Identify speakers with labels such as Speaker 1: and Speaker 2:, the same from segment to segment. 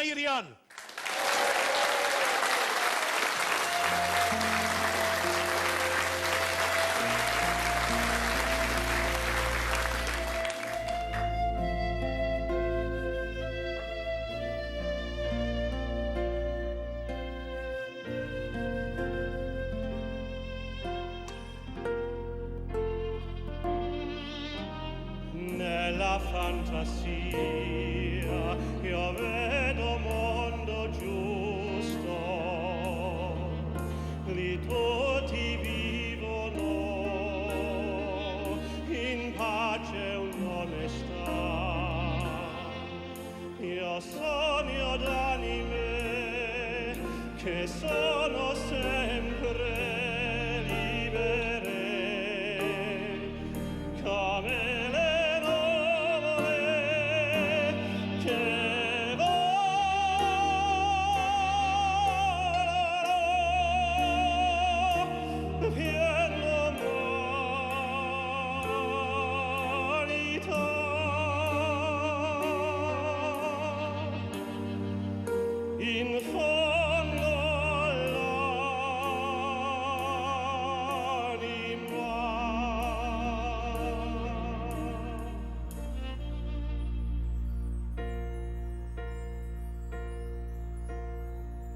Speaker 1: Bayrian.
Speaker 2: Nella fantasia io vedo mondo giusto, lì tutti vivono in pace e un'onestà. Io sogno d'anime che sono sempre libere, come in fondo l'anima.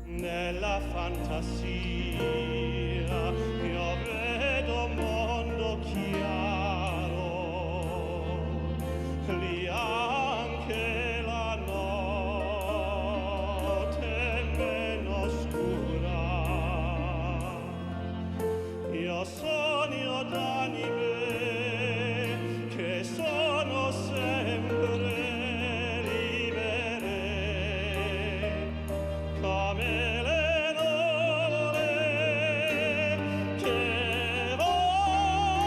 Speaker 2: Nella fantasia io vedo un mondo chiaro, lì anche la notte è meno scura. Io sogno d'anime che sono sempre libere, come le nuvole che volano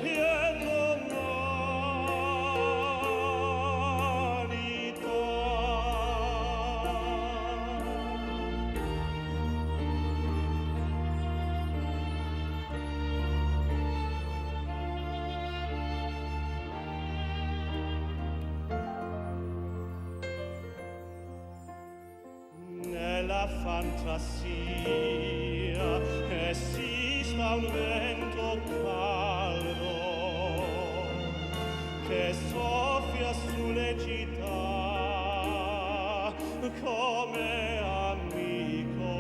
Speaker 2: pieno nella fantasia esista un vento caldo che soffia sulle città come amico.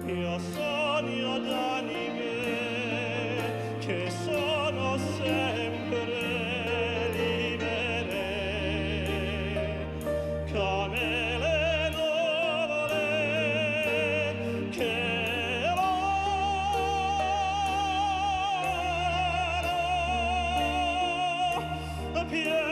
Speaker 2: Io sogno d'anime che sono sempre libere, come le nuvole che volano pieno